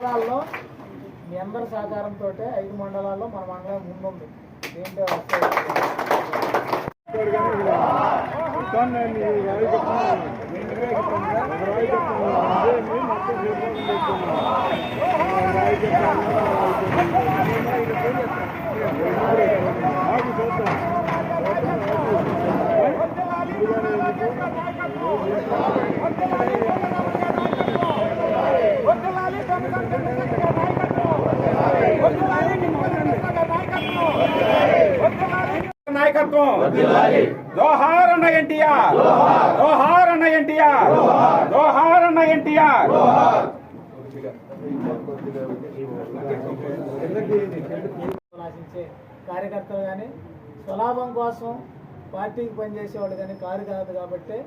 మండలాల్లో మీ అందరి సహకారంతో 5 మండలాల్లో మన మండలం ముందుంది. దీంట్లో నాయకత్వం జోహార్ అన్న ఎన్టీఆర్, జోహార్ అన్న ఎన్టీఆర్, జోహార్ అన్న ఎన్టీఆర్. ఆశించే కార్యకర్తలు కానీ స్వలాభం కోసం పార్టీకి పనిచేసే వాళ్ళు కానీ కారు కాదు కాబట్టి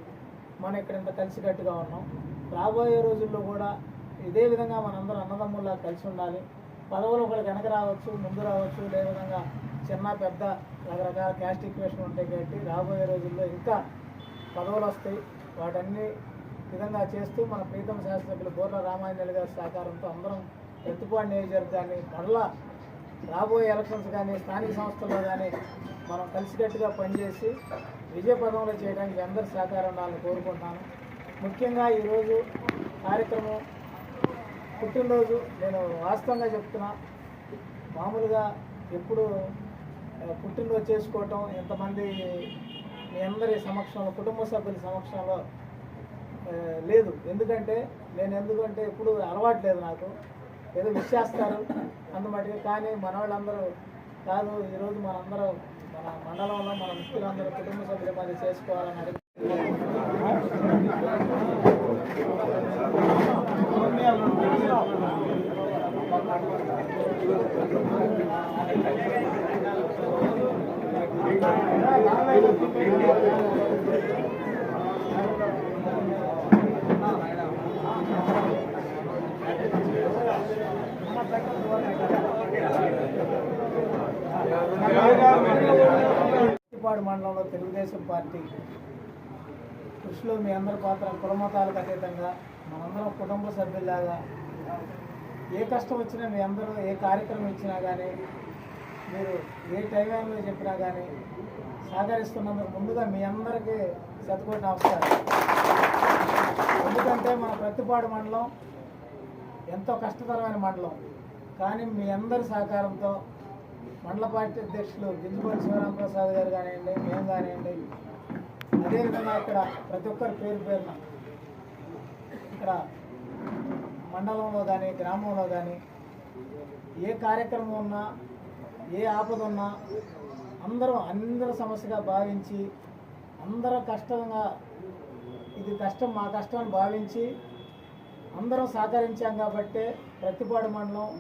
మనం ఇక్కడ ఇంత కలిసికట్టుగా ఉన్నాం. రాబోయే రోజుల్లో కూడా ఇదే విధంగా మనందరం అన్నదమ్ముల్లా కలిసి ఉండాలి. పదవులు ఒకరికి వెనక రావచ్చు, ముందు రావచ్చు, ఇదే విధంగా చిన్న పెద్ద రకరకాల క్యాస్ట్ ఈక్వేషన్ ఉంటాయి కాబట్టి రాబోయే రోజుల్లో ఇంకా పదవులు వస్తాయి. వాటన్ని విధంగా చేస్తూ మన ప్రీతం శాస్త్రజ్ఞులు బోర్ల రామాంజలి గారి సహకారంతో అందరం ఎత్తుపాడు నియోజకవర్గాన్ని మరలా రాబోయే ఎలక్షన్స్ కానీ స్థానిక సంస్థల్లో కానీ మనం కలిసికట్టుగా పనిచేసి విజయపదంలో చేయడానికి అందరి సహకారం ఉండాలని కోరుకుంటున్నాను. ముఖ్యంగా ఈరోజు కార్యక్రమం పుట్టినరోజు నేను వాస్తవంగా చెప్తున్నా. మామూలుగా ఎప్పుడు పుట్టినరోజు చేసుకోవటం ఎంతమంది మీ అందరి సమక్షంలో కుటుంబ సభ్యుల సమక్షంలో లేదు. ఎందుకంటే ఎప్పుడు అలవాటు లేదు నాకు. ఏదో విష్ చేస్తారు అందుమట్టుగా. కానీ మన వాళ్ళందరూ కాదు, ఈరోజు మనందరం మన మండలంలో మన ముఖ్యులందరూ కుటుంబ సభ్యుల మధ్య చేసుకోవాలని అడిగి పాడు మండలంలో తెలుగుదేశం పార్టీ కృషిలో మీ అందరి పాత్ర కులమతాలకు అతీతంగా మనందరం కుటుంబ సభ్యుల్లాగా ఏ కష్టం వచ్చినా మీ అందరూ ఏ కార్యక్రమం ఇచ్చినా కానీ మీరు ఏ టైంలో చెప్పినా కానీ సహకరిస్తున్నందుకు ముందుగా మీ అందరికీ శతకోటి నమస్కారం. ఎందుకంటే మన ప్రతిపాడు మండలం ఎంతో కష్టతరమైన మండలం. కానీ మీ అందరి సహకారంతో మండల పార్టీ అధ్యక్షులు గింజపల్లి శివరామప్రసాద్ గారు కానివ్వండి, మేము కానివ్వండి, అదేవిధంగా ఇక్కడ ప్రతి ఒక్కరి పేరున ఇక్కడ మండలంలో కానీ గ్రామంలో కానీ ఏ కార్యక్రమం ఉన్నా ఏ ఆపద ఉన్నా అందరూ సమస్యగా భావించి అందరూ కష్టంగా ఇది కష్టం మా కష్టం అని భావించి అందరం సహకరించాం కాబట్టి ప్రతిపాడు మండలం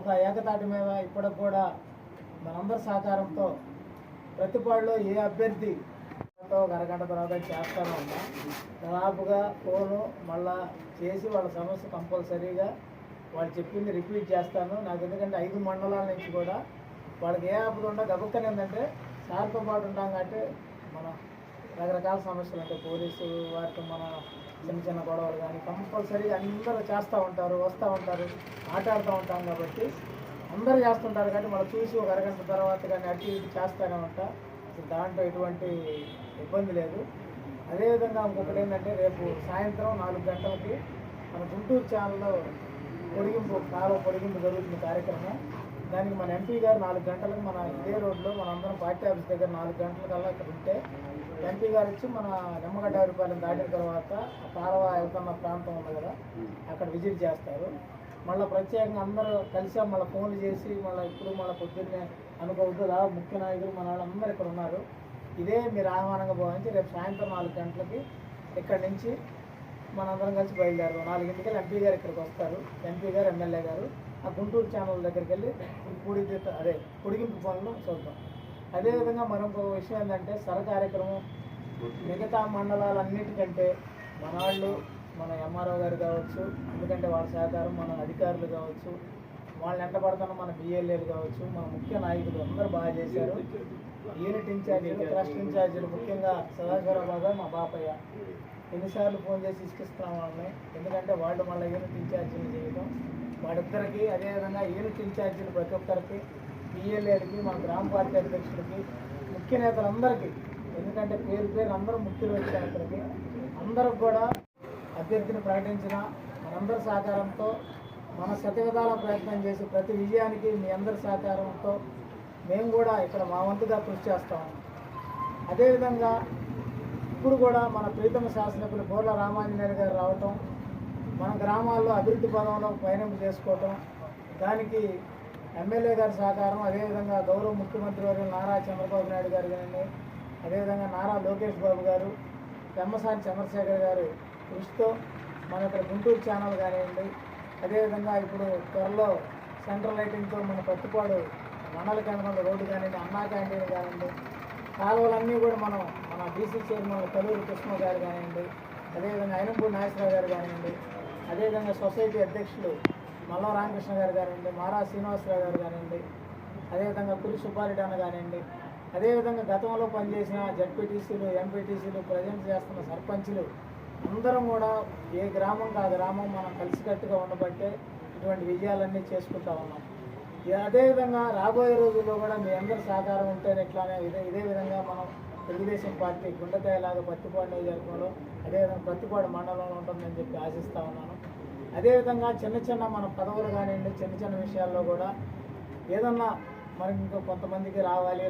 ఒక ఏకతాటి మీద ఇప్పటికి కూడా మనందరి సహకారంతో ప్రతిపాడులో ఏ అభ్యర్థి ఒక అరగంట తర్వాత చేస్తానో ఉన్నా దాదాపుగా ఫోను మళ్ళా చేసి వాళ్ళ సమస్య కంపల్సరీగా వాళ్ళు చెప్పింది రిపీట్ చేస్తాను. నాకు ఎందుకంటే 5 మండలాల నుంచి కూడా వాళ్ళకి ఏ ఆపద ఉండో గబుక్కని ఏంటంటే సార్తో పాటు ఉంటాం కాబట్టి మనం రకరకాల సమస్యలు అంటే పోలీసు వారితో మన చిన్న గొడవలు కానీ కంపల్సరీగా అందరూ చేస్తూ ఉంటారు, వస్తూ ఉంటారు, ఆటాడుతూ ఉంటాం కాబట్టి అందరూ చేస్తుంటారు. కాబట్టి మనం చూసి ఒక అరగంట తర్వాత కానీ అటు ఇటు చేస్తూనే ఉంటా. దాంట్లో ఎటువంటి ఇబ్బంది లేదు. అదేవిధంగా ఇంకొకటి ఏంటంటే రేపు సాయంత్రం 4 గంటలకి మన గుంటూరు ఛానల్లో కాలువ పొడిగింపు జరుగుతున్న కార్యక్రమం. దానికి మన ఎంపీ గారు 4 గంటలకు మన ఇదే రోడ్లో మనందరం పార్టీ ఆఫీస్ దగ్గర 4 గంటలకల్లా ఇక్కడ ఉంటే ఎంపీ గారు వచ్చి మన నిమ్మగడ్డపాలెం దాటిన తర్వాత కాలువ వెళ్తున్న ప్రాంతం ఉంది కదా అక్కడ విజిట్ చేస్తారు. మళ్ళీ ప్రత్యేకంగా అందరూ కలిసి మళ్ళీ ఫోన్లు చేసి మళ్ళీ పొద్దున్నే అనుకోవద్దు ముఖ్య నాయకులు మన వాళ్ళందరూ ఇక్కడ ఉన్నారు. ఇదే మీరు ఆహ్వానంగా భావించి రేపు సాయంత్రం 4 గంటలకి ఇక్కడి నుంచి మనందరం కలిసి బయలుదేరుతాం. 4 గంటలకి ఎంపీ గారు ఇక్కడికి వస్తారు. ఎంపీ గారు ఎమ్మెల్యే గారు ఆ గుంటూరు ఛానల్ దగ్గరికి వెళ్ళి పొడిగింపు పనులు చూద్దాం. అదేవిధంగా మరొక విషయం ఏంటంటే కార్యక్రమం మిగతా మండలాలన్నిటికంటే మన వాళ్ళు మన ఎంఆర్ఓ గారు కావచ్చు, ఎందుకంటే వాళ్ళ సహకారం, మన అధికారులు కావచ్చు, వాళ్ళని వెంటబడుతున్న మన బిఎల్ఏలు కావచ్చు, మన ముఖ్య నాయకులు అందరూ బాగా చేశారు. యూనిట్ ఇన్ఛార్జీలు, ట్రస్ట్ ఇన్ఛార్జీలు, ముఖ్యంగా సదాశివరావు గారు మా బాపయ్య ఎన్నిసార్లు ఫోన్ చేసి ఇష్టిస్తున్నాం వాళ్ళని. ఎందుకంటే వాళ్ళు మళ్ళీ యూనిట్ ఇన్ఛార్జీలు చేయడం వాడిద్దరికి, అదేవిధంగా యూనిట్ ఇన్ఛార్జీలు ప్రతి ఒక్కరికి, పిఎల్ఏలకి, మన గ్రామ పార్టీ అధ్యక్షులకి, ముఖ్య నేతలందరికీ, ఎందుకంటే పేరు పేరు అందరూ ముఖ్యులు వచ్చారు ఇక్కడికి, అందరికి కూడా అభ్యర్థిని ప్రకటించిన మనందరి సహకారంతో మన శతవిధాల ప్రయత్నం చేసి ప్రతి విజయానికి మీ అందరి సహకారంతో మేము కూడా ఇక్కడ మా వంతుగా కృషి చేస్తాము. అదేవిధంగా ఇప్పుడు కూడా మన ప్రీతమ శాసనసభ్యులు బోర్ల రామాంజనేయులు గారు రావటం, మన గ్రామాల్లో అభివృద్ధి పదంలో పయనింపు చేసుకోవటం, దానికి ఎమ్మెల్యే గారి సహకారం, అదేవిధంగా గౌరవ ముఖ్యమంత్రి వర్యులు నారా చంద్రబాబు నాయుడు గారు కానీ, అదేవిధంగా నారా లోకేష్ బాబు గారు, పెమ్మసాని చంద్రశేఖర్ గారు కృషితో మన ఇక్కడ గుంటూరు ఛానల్ కానివ్వండి, అదేవిధంగా ఇప్పుడు త్వరలో సెంట్రల్ లైటింగ్తో మన పత్తిపాడు మండల కేంద్రంలో రోడ్డు కానివ్వండి, అన్నా క్యాంటీన్ కానివ్వండి, కాలువలన్నీ కూడా మన డీసీ చైర్మన్ కల్లూరు కృష్ణ గారు కానివ్వండి, అదేవిధంగా ఐనంపూడి నాగేశ్వరరావు గారు కానివ్వండి, అదేవిధంగా సొసైటీ అధ్యక్షులు మల్ల రామకృష్ణ గారు కానివ్వండి, మారా శ్రీనివాసరావు గారు కానివ్వండి, అదేవిధంగా పురి సుబ్బారెడ్డి అన్న కానివ్వండి, అదేవిధంగా గతంలో పనిచేసిన జడ్పీటీసీలు, ఎంపీటీసీలు, ప్రజెంట్ చేస్తున్న సర్పంచులు అందరం కూడా ఏ గ్రామంకి ఆ గ్రామం మనం కలిసికట్టుగా ఉండబట్టే ఇటువంటి విజయాలన్నీ చేసుకుంటా ఉన్నాం. అదేవిధంగా రాబోయే రోజుల్లో కూడా మీ అందరి సహకారం ఉంటేనే ఇట్లానే ఇదే విధంగా మనం తెలుగుదేశం పార్టీ గుండెకాయలాగా పత్తిపాడు నియోజకవర్గంలో, అదేవిధంగా పత్తిపాడు మండలంలో ఉంటుందని చెప్పి ఆశిస్తూ ఉన్నాను. అదేవిధంగా చిన్న మన పదవులు కానివ్వండి, చిన్న విషయాల్లో కూడా ఏదన్నా మనకి ఇంకా కొంతమందికి రావాలి